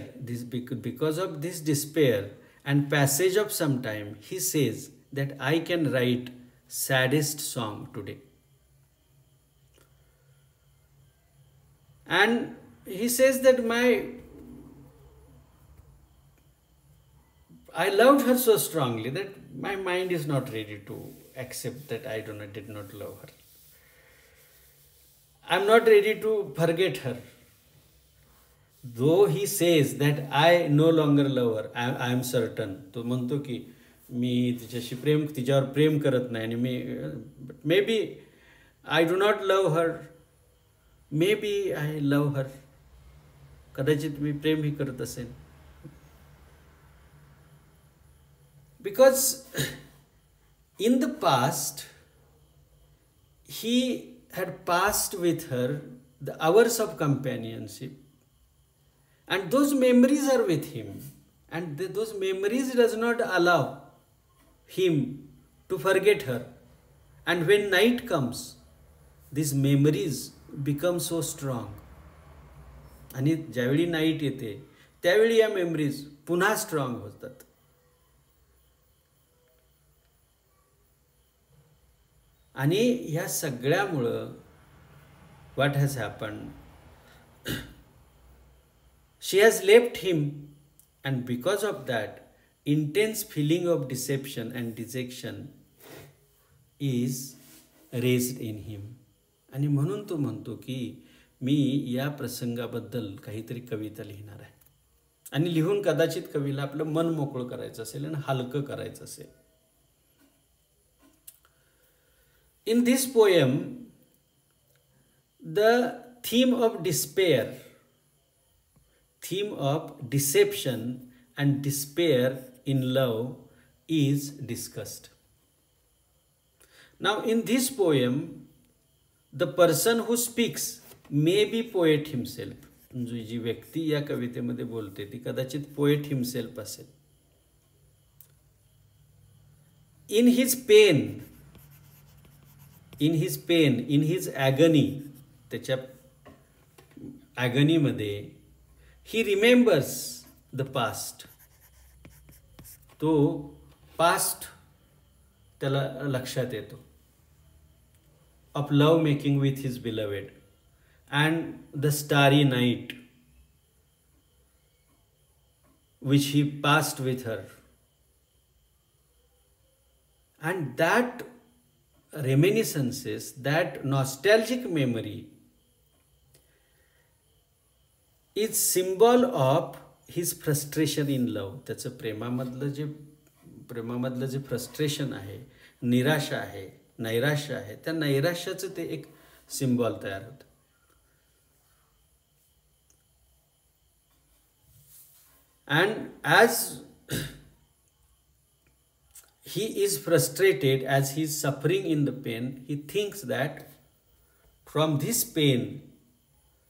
and passage of some time, he says that I can write saddest song today. And he says that I loved her so strongly that my mind is not ready to accept that I did not love her. I'm not ready to forget her. Though he says that I no longer love her, I am certain. तो म्हणतो की मी तिच्यावर प्रेम करत नाही, आणि maybe I do not love her, maybe I love her, कदाचित मी प्रेम ही करत असेल. Because in the past he had passed with her the hours of companionship, and those memories are with him, and those memories does not allow him to forget her. And when night comes, these memories become so strong, आणि ज्यावेळी नाईट येते त्यावेळी या मेमरीज पुन्हा स्ट्रॉंग होतात. आणि ह्या सगळ्यामुळं what has happened, she has left him, and because of that intense feeling of deception and dejection is raised in him. आणि म्हणून तो म्हणतो की मी या प्रसंगाबद्दल काहीतरी कविता लिहिणार आहे, आणि लिहून कदाचित कवीला आपलं मन मोकळं करायचं असेल आणि हलकं करायचं असेल. In this poem, the theme of despair, theme of deception and despair in love is discussed. Now, in this poem, the person who speaks may be poet himself. जी व्यक्ती या कवितेमध्ये बोलते ती कदाचित पोएट हिमसेल्फ असेल. In his pain, in his agony, त्याच्या ॲगनीमध्ये he remembers the past. तो पास्ट त्याला लक्षात येतो. of love making with his beloved, and the starry night which he passed with her. And that reminiscences, that nostalgic memory is symbol of his frustration in love. त्याचं प्रेमामधलं जे फ्रस्ट्रेशन आहे, निराशा आहे, नैराश्य आहे, त्या नैराश्याचं ते एक सिम्बॉल तयार होतं. And as he is frustrated, as he is suffering in the pain, he thinks that from this pain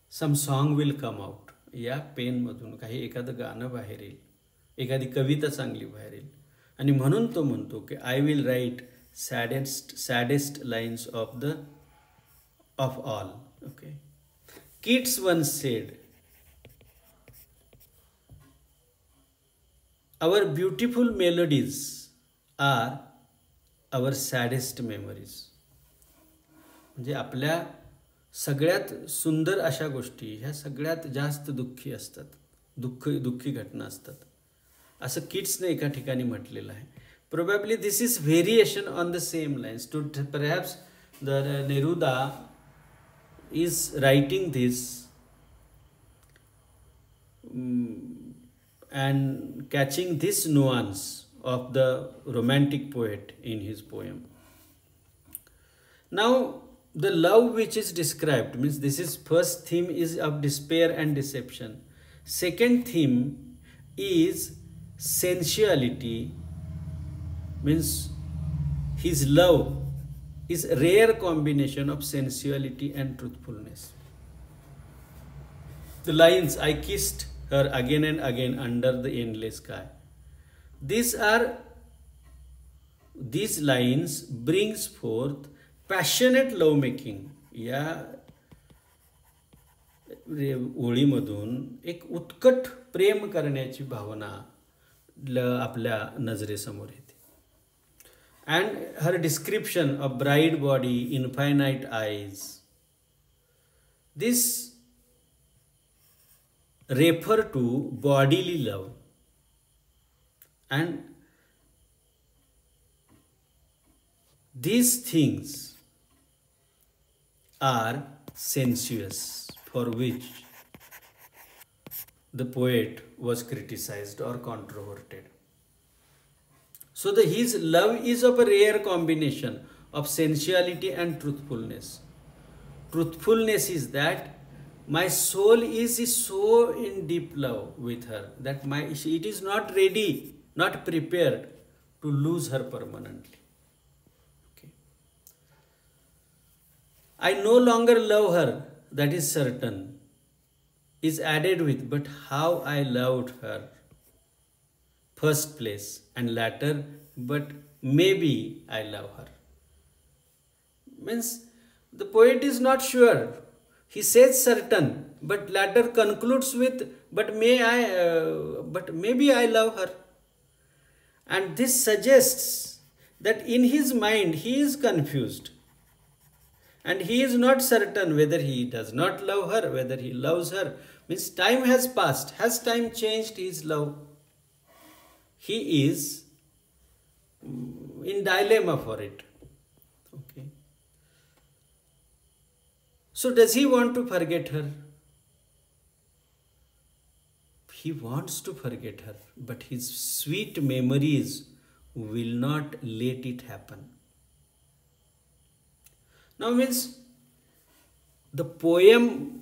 some song will come out. या पेनमधून काही एखादं गाणं बाहेर येईल, एखादी कविता चांगली बाहेर येईल. आणि म्हणून तो म्हणतो की I will write saddest lines of all. Okay. Keats once said, our beautiful melodies are our saddest memories. म्हणजे आपल्या सगळ्यात सुंदर अशा गोष्टी ह्या सगळ्यात जास्त दुःखी असतात, दुःखी घटना असतात, असं किड्सने एका ठिकाणी म्हटलेलं आहे. Probably this is variation on the same lines. To perhaps the Neruda is writing this and catching this nuance of the romantic poet in his poem. Now, the love which is described means this is first theme is of despair and deception. Second theme is sensuality, means his love is a rare combination of sensuality and truthfulness. The lines, I kissed her again and again under the endless sky. These lines brings forth passionate lovemaking. या ओळीमधून एक उत्कट प्रेम करण्याची भावना आपल्या नजरेसमोर येते. And her description of bright body, infinite eyes, this refer to bodily love, and these things are sensuous, for which the poet was criticized or controverted. So his love is of a rare combination of sensuality and truthfulness. Truthfulness is that my soul is so in deep love with her that it is not ready, not prepared to lose her permanently. Okay. I no longer love her, that is certain, is added with, but how I loved her first place and latter, but maybe I love her. Means the poet is not sure. He says certain, but latter concludes with, but maybe I love her. And this suggests that in his mind he is confused. And he is not certain whether he does not love her, whether he loves her. Means time has passed. Has time changed his love? He is in dilemma for it. Okay. So does he want to forget her? He wants to forget her, but his sweet memories will not let it happen. Now means the poem,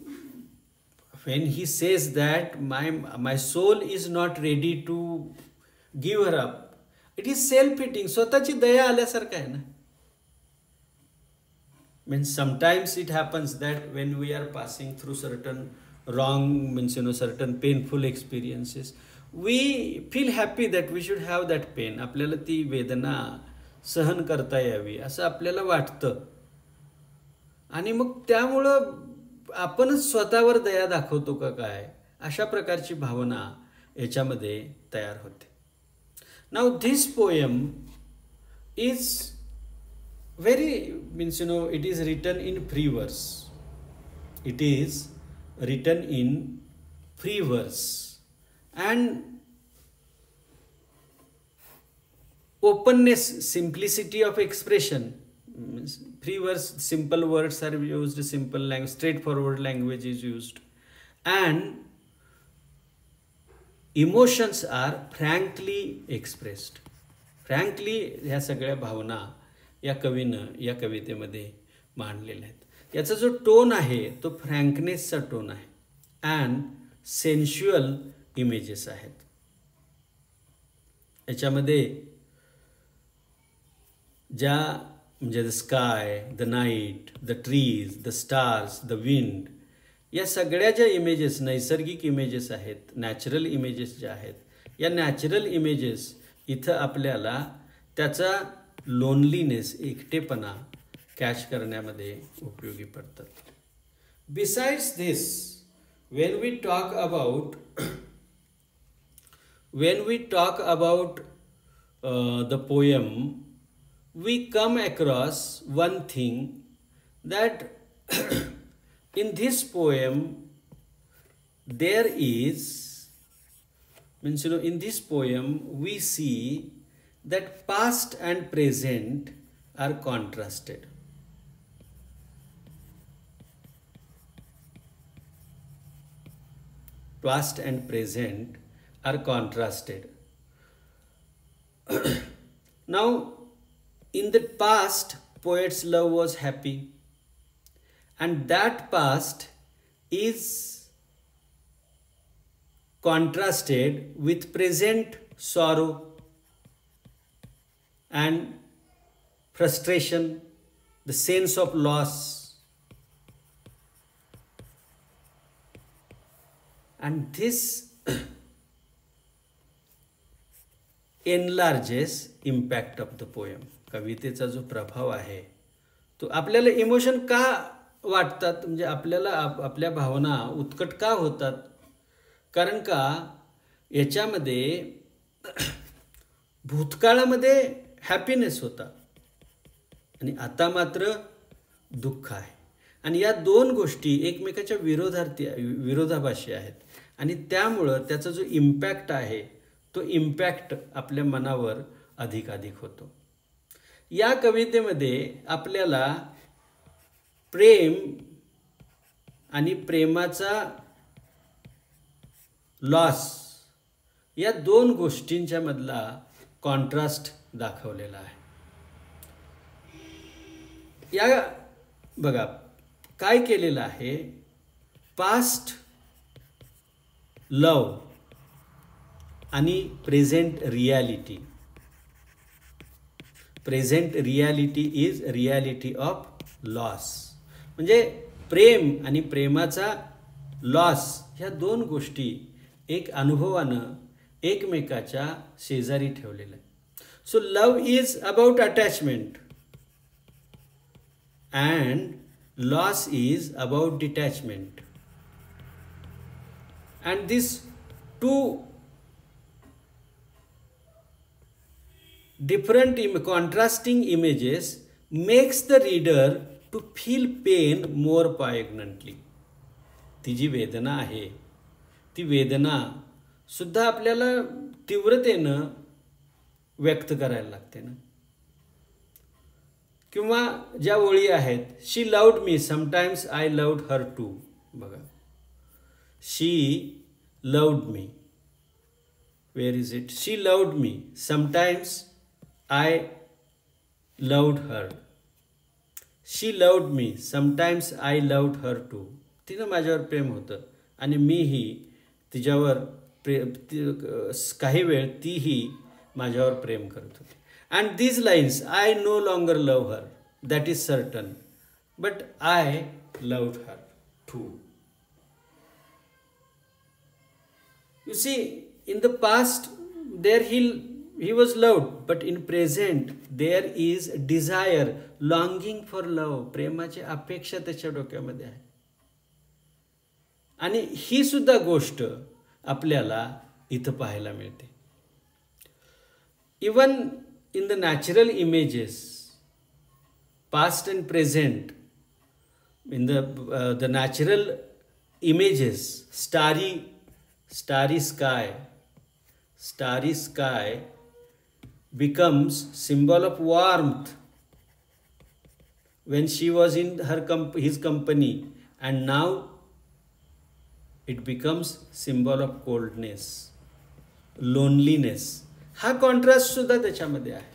when he says that my soul is not ready to give her up, it is self-pitying. स्वतःची दया आल्यासारखं आहे ना. Means sometimes it happens that when we are passing through certain wrong, means certain painful experiences, we feel happy that we should have that pain. आपल्याला ती वेदना सहन करता यावी असं आपल्याला वाटतं. आणि मग त्यामुळं आपणच स्वतःवर दया दाखवतो का काय, अशा प्रकारची भावना याच्यामध्ये तयार होते. Now this poem is very, means, it is written in free verse. It is written in free verse. And openness, simplicity of expression. Means free verse, simple words are used, simple language, straightforward language is used. And emotions are frankly expressed. Frankly, ह्या सगळ्या भावना या कवीनं या कवितेमध्ये मांडलेल्या आहेत. याचा जो टोन आहे तो फ्रँकनेसचा टोन आहे. अँड सेन्शुअल इमेजेस आहेत. याच्यामध्ये ज्या म्हणजे the sky, the night, the trees, the stars, the wind, या सगळ्या ज्या इमेजेस, नैसर्गिक इमेजेस आहेत, नॅचरल इमेजेस ज्या आहेत, या नॅचरल इमेजेस इथं आपल्याला त्याचा लोनलीनेस, एकटेपणा कॅच करण्यामध्ये उपयोगी पडतात. Besides this, when we talk about the poem, we come across one thing, that in this poem there is, means, in this poem we see that past and present are contrasted. Past and present are contrasted. Now, in the past, poet's love was happy, and that past is contrasted with present sorrow and frustration, the sense of loss. And this enlarges impact of the poem. कवितेचा जो प्रभाव आहे तो आपल्याला इमोशन का वाटतात, म्हणजे आपल्याला आपल्या भावना उत्कट का होतात, कारण का याच्यामध्ये भूतकाळामध्ये हॅपीनेस होता आणि आता मात्र दुःख आहे. आणि या दोन गोष्टी एकमेकाच्या विरोधाभासी आहेत. आणि त्यामुळं त्याचा जो इम्पॅक्ट आहे तो इम्पॅक्ट आपल्या मनावर अधिकाधिक होतो. या कवितेमध्ये आपल्याला प्रेम आणि प्रेमाचा लॉस या दोन गोष्टींच्या मधला कॉन्ट्रास्ट दाखवलेला आहे. या बघा काय केलेलं आहे, पास्ट लव आणि present reality. Present reality is reality of loss. म्हणजे प्रेम आणि प्रेमाचा लॉस ह्या दोन गोष्टी एक अनुभवानं एकमेकाच्या शेजारी ठेवलेल्या. So love is about attachment and loss is about detachment, and these two different contrasting images makes the reader to feel pain more poignantly. ती जी वेदना आहे ती वेदना सुद्धा आपल्याला तीव्रतेनं व्यक्त करायला लागते ना. किंवा ज्या ओळी आहेत, she loved me sometimes I loved her too. बघा, she loved me, where is it, she loved me sometimes I loved her. She loved me sometimes I loved her too. तिनं माझ्यावर प्रेम होतं आणि मीही तिच्यावर काही वेळ तीही माझ्यावर प्रेम करत होती. And these lines, I no longer love her, that is certain, but I loved her too. You see, in the past, there he was loved, but in present, there is desire, longing for love. प्रेमाची अपेक्षा त्याच्या डोक्यामध्ये आहे. आणि ही सुद्धा गोष्ट आपल्याला इथं पाहायला मिळते. Even in the natural images, past and present, in the natural images, starry sky becomes symbol of warmth when she was in his company, and now it becomes symbol of coldness, loneliness. हा कॉन्ट्रास्ट सुद्धा त्याच्यामध्ये आहे.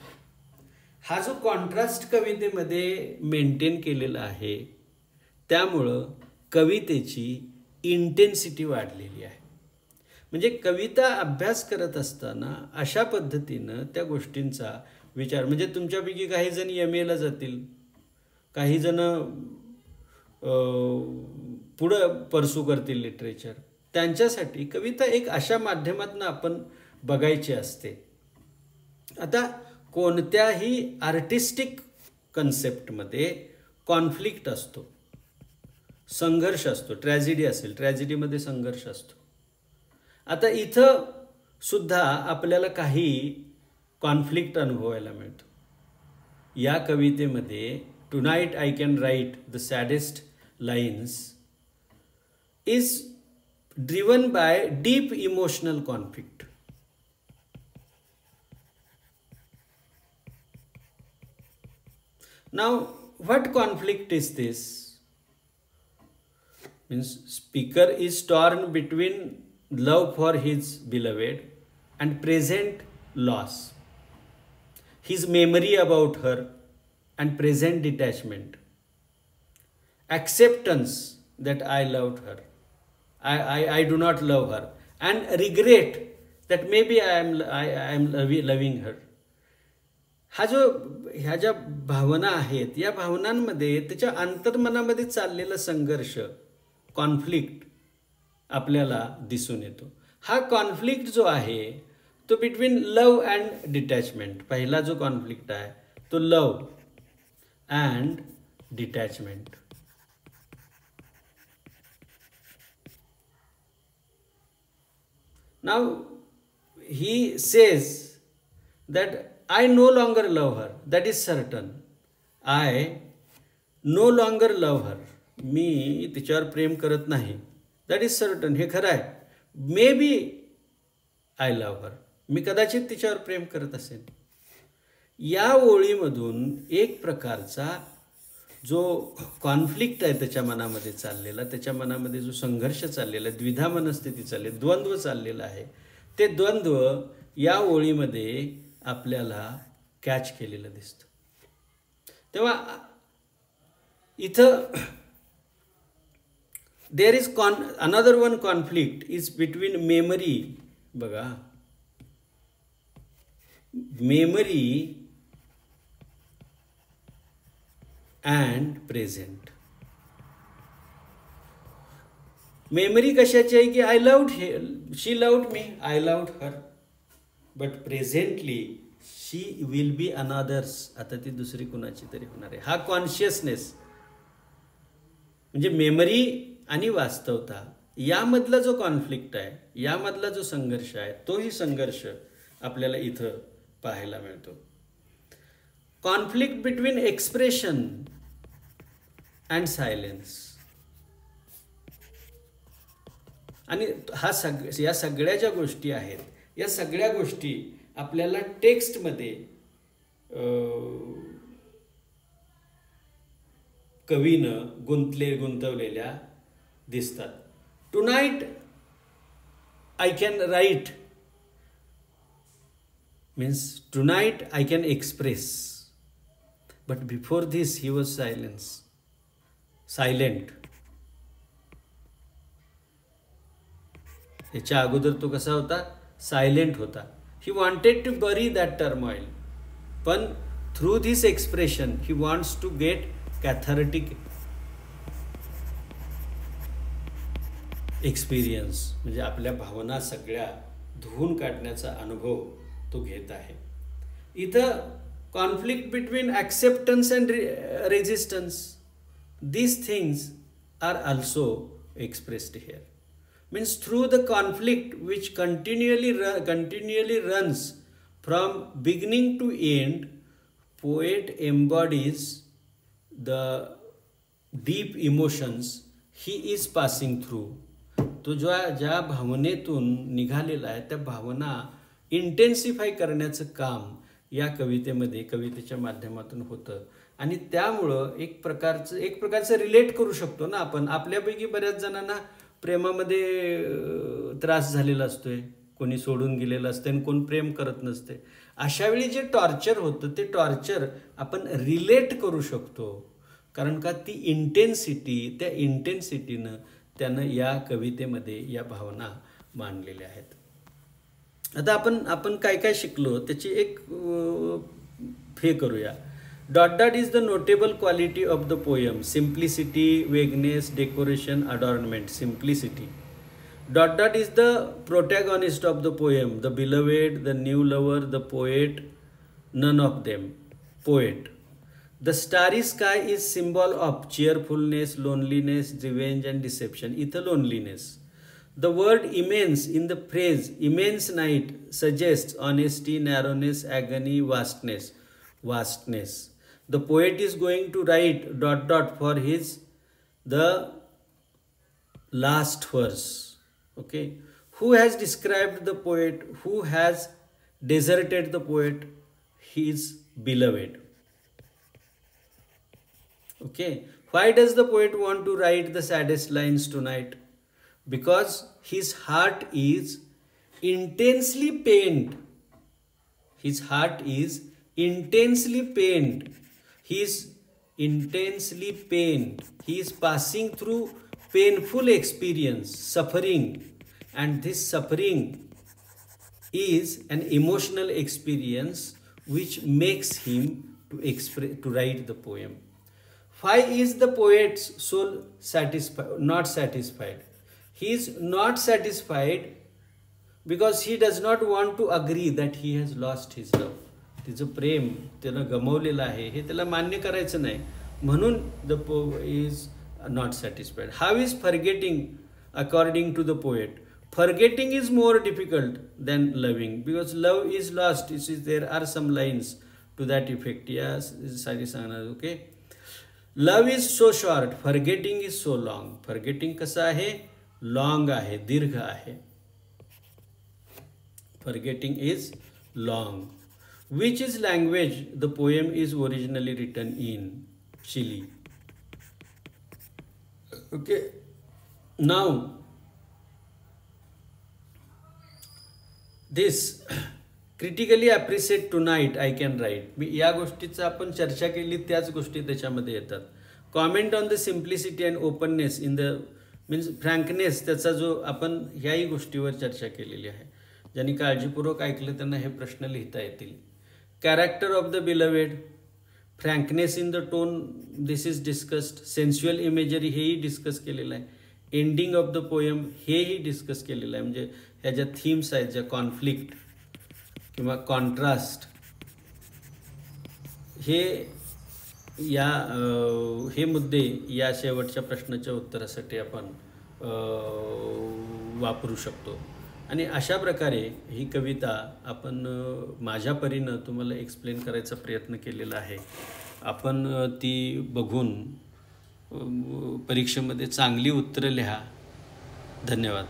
हा जो कॉन्ट्रास्ट कवितेमध्ये मेंटेन केलेला आहे, त्यामुळं कवितेची इंटेन्सिटी वाढलेली आहे. म्हणजे कविता अभ्यास करत असताना अशा पद्धतीनं त्या गोष्टींचा विचार, म्हणजे तुमच्यापैकी काही जण MA जातील, काही जण पुढं परसू करतील लिटरेचर, त्यांच्यासाठी कविता एक अशा माध्यमातून आपण बघायची असते. आता कोणत्याही आर्टिस्टिक कन्सेप्टमध्ये कॉन्फ्लिक्ट असतो, संघर्ष असतो. ट्रॅजेडी असेल, ट्रॅजेडीमध्ये संघर्ष असतो. आता इथं सुद्धा आपल्याला काही कॉन्फ्लिक्ट अनुभवायला मिळतो. या कवितेमध्ये tonight I can write the saddest lines is driven by deep emotional conflict. Now, what conflict is this? Means speaker is torn between love for his beloved and present loss, his memory about her and present detachment, acceptance that I loved her, I do not love her, and regret that maybe I am loving her. ह्या ज्या भावना आहेत, या भावनांमध्ये त्याच्या अंतर्मनामध्ये चाललेला संघर्ष, कॉन्फ्लिक्ट आपल्याला दिसून येतो. हा कॉन्फ्लिक्ट जो आहे तो बिटवीन लव अँड डिटॅचमेंट. पहिला जो कॉन्फ्लिक्ट आहे तो love and detachment. Now he says that I no longer love her, that is certain. I no longer love her. मी तिच्यावर प्रेम करत नाही, that is certain. हे खरं आहे. Maybe I love her. मी कदाचित तिच्यावर प्रेम करत असेन. या ओळीमधून एक प्रकारचा जो कॉन्फ्लिक्ट आहे त्याच्या मनामध्ये चाललेला, त्याच्या मनामध्ये जो संघर्ष चाललेला, द्विधा मनस्थिती चाललेली, द्वंद्व चाललेला आहे, ते द्वंद्व या ओळीमध्ये आपल्याला कॅच केलेलं दिसतं. तेव्हा इथं there is another one conflict is between memory. बघा, मेमरी अँड प्रेझेंट. मेमरी कशाची आहे की I loved she loved me, I loved her, but presently she will be another's. आता ती दुसरी कुणाची तरी होणार आहे. हा कॉन्शियसनेस म्हणजे मेमरी आणि वास्तवता यामधला जो कॉन्फ्लिक्ट आहे, यामधला जो संघर्ष आहे, तोही संघर्ष आपल्याला इथं पाहायला मिळतो. Conflict between expression and silence. आणि या सगळ्या ज्या गोष्टी आहेत, या सगळ्या गोष्टी आपल्याला टेक्स्टमध्ये कवीनं गुंतवलेल्या दिसतात. Tonight I can write means tonight I can express, but before this he was silent. याच्या अगोदर तो कसा होता? सायलेंट होता. He wanted to bury that turmoil, पण through this expression he wants to get cathartic experience. म्हणजे आपल्या भावना सगळ्या धुवून काढण्याचा अनुभव तो घेत आहे. इथं conflict between acceptance and resistance, these things are also expressed here. Means through the conflict which continually runs from beginning to end, poet embodies the deep emotions he is passing through. तो ज्या भावनेतून निघालेला आहे त्या भावना इंटेन्सिफाय करण्याचं काम या कवितेच्या माध्यमातून होतं. आणि त्यामुळं एक प्रकारचं रिलेट करू शकतो ना आपण. आपल्यापैकी बऱ्याच जणांना प्रेमामध्ये त्रास झालेला असतोय, कोणी सोडून गेलेलं असतं आणि कोण प्रेम करत नसते. अशावेळी जे टॉर्चर होतं ते टॉर्चर आपण रिलेट करू शकतो, कारण का ती इंटेन्सिटी, त्या इंटेन्सिटीनं त्यानं या कवितेमध्ये या भावना मांडलेल्या आहेत. आता आपण काय काय शिकलो त्याची एक हे करूया. Dot dot is the notable quality of the poem. Simplicity, vagueness, decoration, adornment. Simplicity. Dot dot is the protagonist of the poem. The beloved, the new lover, the poet, none of them. Poet. The starry sky is symbol of cheerfulness, loneliness, revenge and deception. इथं loneliness. The word immense in the phrase immense night suggests honesty, narrowness, agony, vastness. Vastness. The poet is going to write ... for the last verse. Okay. Who has described the poet? Who has deserted the poet? His beloved. Okay. Why does the poet want to write the saddest lines tonight? Because his heart is intensely pained. His heart is intensely pained. He is intensely pained. He is passing through painful experience, suffering, and this suffering is an emotional experience which makes him to write the poem. Why is the poet's soul not satisfied? He is not satisfied because he does not want to agree that he has lost his love. तिचं प्रेम त्यानं गमावलेलं आहे हे त्याला मान्य करायचं नाही, म्हणून the poet is not satisfied. How is forgetting according to the poet? Forgetting is more difficult than loving because love is lost. There are some lines to that effect. Yes, Sari सांगणार. Okay. Love is so short, forgetting is so long. Forgetting कसं आहे? Long आहे, दीर्घ आहे. Forgetting is long. Which is language the poem is originally written in? Chile. Okay. Now, this critically appreciate tonight I can write. मी या गोष्टीचं आपण चर्चा केली, त्याच गोष्टी त्याच्यामध्ये येतात. Comment on the simplicity and openness in the means frankness, त्याचा जो आपण ह्याही गोष्टीवर चर्चा केलेली आहे. ज्यांनी काळजीपूर्वक ऐकलं त्यांना हे प्रश्न लिहिता येतील. Character of the beloved, frankness in the tone, this is discussed. Sensual imagery हेही डिस्कस केलेलं आहे. एंडिंग ऑफ द पोएम हेही डिस्कस केलेलं आहे. म्हणजे ह्या ज्या थीम्स आहेत, ज्या कॉन्फ्लिक्ट किंवा कॉन्ट्रास्ट, हे मुद्दे या शेवटच्या प्रश्नाच्या उत्तरासाठी आपण वापरू शकतो. आणि अशा प्रकारे ही कविता आपण माझ्या परीनं तुम्हाला एक्सप्लेन करायचा प्रयत्न केलेला आहे. आपण ती बघून परीक्षेमध्ये चांगली उत्तरं लिहा. धन्यवाद.